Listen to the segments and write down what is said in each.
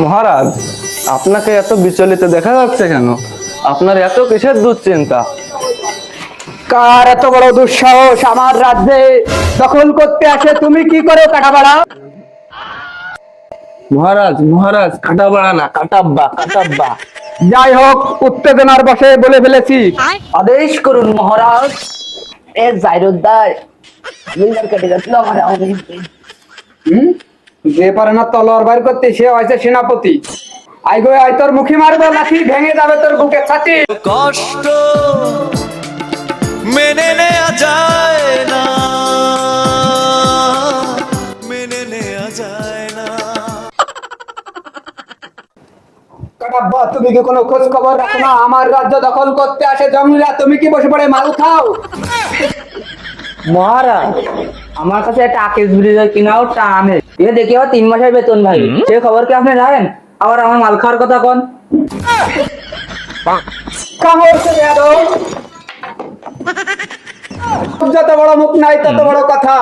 মহারাজ, আপনাকে এত বিচলিত দেখা যাচ্ছে কেন? আপনার এত কিসের দুশ্চিন্তা? কার এত বড় দুঃসাহস আমার রাজ্যে দখল করতে আসে? তুমি কি করো কাটাবাড়া? মহারাজ মহারাজ, কাটাবাড়া না, কাটাব্বা কাটাব্বা। যাই হোক, উত্তেজনার বশে বলে ফেলেছি। আদেশ করুন মহারাজ। এ জাইরুদ্দার দুইবার কেটে যাচ্ছিল আমার যে পারে না তলোয়ার বাইর করতে সে হয়েছে সেনাপতি। আই গো আই, তোর মুখে মারবো লাঠি, ভেঙে যাবে তোর বুকের ছাতি। কষ্ট মেনে নেওয়া যায় না, মেনে নেওয়া যায় না। কাটাব্বা, তুমি কি কোনো খোঁজ খবর রাখো না? আমার রাজ্য দখল করতে আসে জঙ্গলিরা, তুমি কি বসে পড়ে মাল খাও? মহারাজ, আমার কাছে একটা আকেশ ব্রিজের কিনাও টানে এ দেখি আবার 3 মাসের বেতন ভাই। সে খবর কি আপনি জানেন? আবার আমার মাল খাওয়ার কথা কোন? কামড় করে আরো। যত বড় মুখ নাই তত বড় কথা।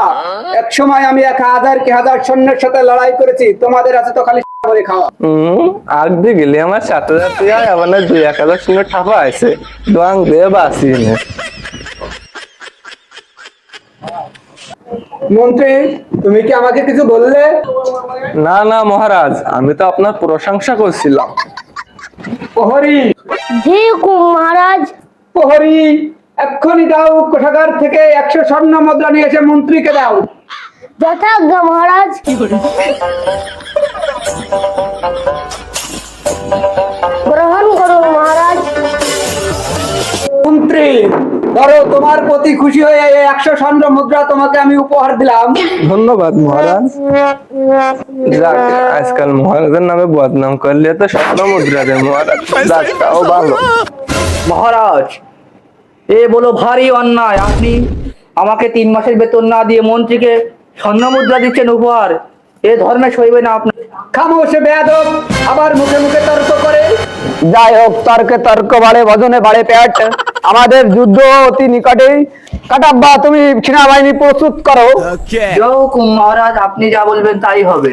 এক সময় আমি 1000 কি হাজার সৈন্যের সাথে লড়াই করেছি, তোমাদের আছে তো খালি করে খাওয়া। আগ দিয়ে গেলে আমার সাথে সাথে আবার 2-1000 শুনে ঠাপা আছে, দোয়াং দিয়ে বাঁচি নে। মন্ত্রী, তুমি কি আমাকে কিছু বললে? না না মহারাজ, আমি তো আপনার প্রশংসা করছিলাম। প্রহরী, জি হুকুম মহারাজ। প্রহরী, এক্ষুনি দাও কোষাগার থেকে 100 স্বর্ণ মুদ্রা নিয়ে এসে মন্ত্রীকে দাও। যথাজ্ঞা মহারাজ। গ্রহণ করুন মহারাজ। মন্ত্রী, ধরো, তোমার প্রতি খুশি হয়ে এই 100 স্বর্ণ মুদ্রা তোমাকে আমি উপহার দিলাম। ধন্যবাদ মহারাজ। যাক, আজকাল মহারাজের নামে বদনাম করলে তো স্বর্ণ মুদ্রা দেয় মহারাজ। যাক, তাও ভালো। মহারাজ, এ বলো ভারী অন্যায়। আপনি আমাকে 3 মাসের বেতন না দিয়ে মন্ত্রীকে স্বর্ণ মুদ্রা দিচ্ছেন উপহার। এ ধর্মে সইবে না আপনার। খামোশে বেয়াদব, আবার মুখে মুখে তর্ক করে। যাই হোক, তর্কে তর্ক বাড়ে, ভজনে বাড়ে পেট। আমাদের যুদ্ধ অতি নিকটেই। কাটাব্বা, তুমি সেনাবাহিনী প্রস্তুত করো। জয় হুকুম মহারাজ, আপনি যা বলবেন তাই হবে।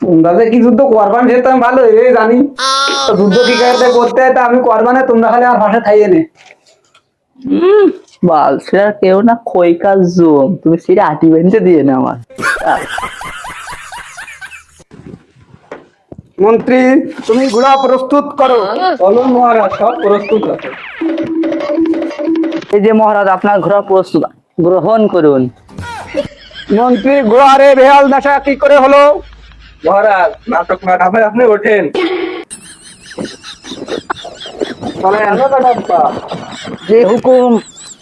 তোমরা যে কি যুদ্ধ করবান সে তো আমি ভালো জানি। তো যুদ্ধ কি করতে হয় তা আমি করবানে, তোমরা খালি আমার ভাষা খাইয়ে নে। বাল সেটা কেউ না, খৈকা জুম তুমি সেটা আটি বেঁধে দিয়ে না আমার। মন্ত্রী, তুমি ঘোড়া প্রস্তুত করো। চলো মহারাজ, সব প্রস্তুত আছে। এই যে মহারাজ, আপনার ঘোড়া প্রস্তুত, গ্রহণ করুন। মন্ত্রী, ঘোড়ারে বেহাল দশা কি করে হলো? মহারাজ, নাটক না ঢাবে আপনি ওঠেন। যে হুকুম।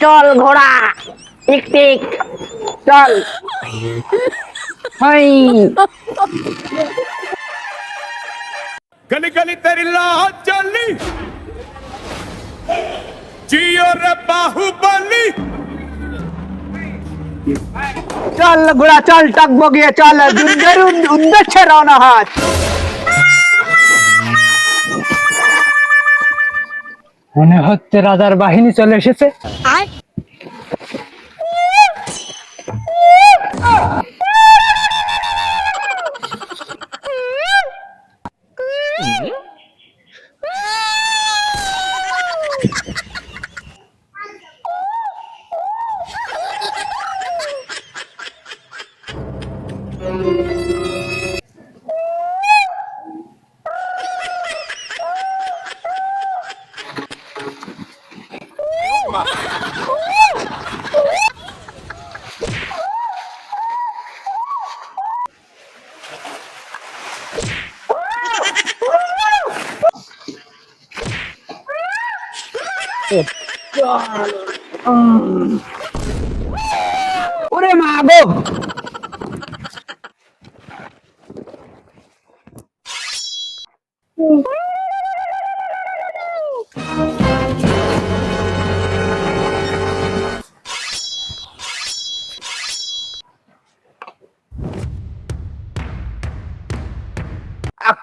চল ঘোড়া, টিক টিক চল। হাই गली गली तेरी लाह चली, जियो रे बाहुबली। চল ঘোড়া চল, টকবগিয়ে চল, যুদ্ধের উদ্দেশ্যে রওনা হাত। মনে হচ্ছে রাজার বাহিনী চলে এসেছে। ওরে মা গো!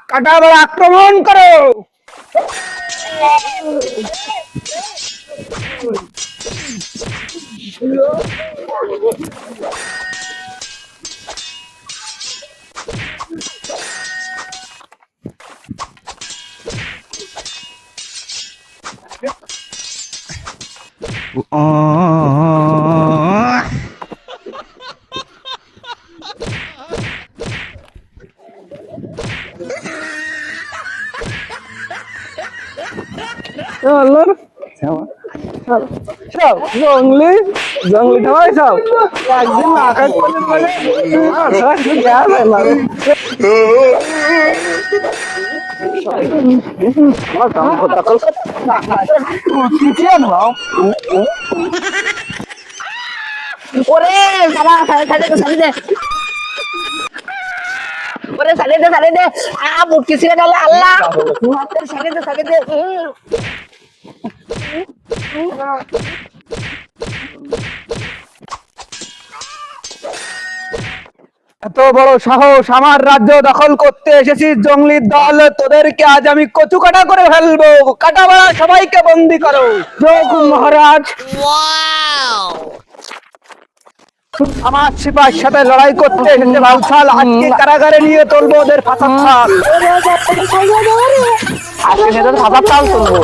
কাটাবার আক্রমণ করো। আল্লাহর সব জঙ্গলি জঙ্গলি ঠাই সব একদিন আকাশ পড়ে বলে ওরে সারা সারি দে ওরে সারি দে মুটকি ছিঁড়ে গেল আল্লাহ সারি দে এত বড় সাহস, আমার রাজ্য দখল করতে এসেছিস জঙ্গলি দল, তোদেরকে আজ আমি কচু কাটা করে ফেলবো। কাটা বাড়া সবাইকে বন্দি করো। জয় হুকুম মহারাজ। আমার সিপাহীর সাথে লড়াই করতে এসেছে ভালসাল, আজকে কারাগারে নিয়ে তুলবো ওদের ফাঁসার থাল। আজকে এদের ফাঁসার থাল তুলবো।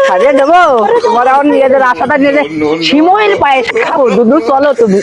সারিয়ে দেবো তোমার আমার নিজেদের আশাটা নিয়ে সিমইয়ের পায়েস খাবো দুধ চলো তুমি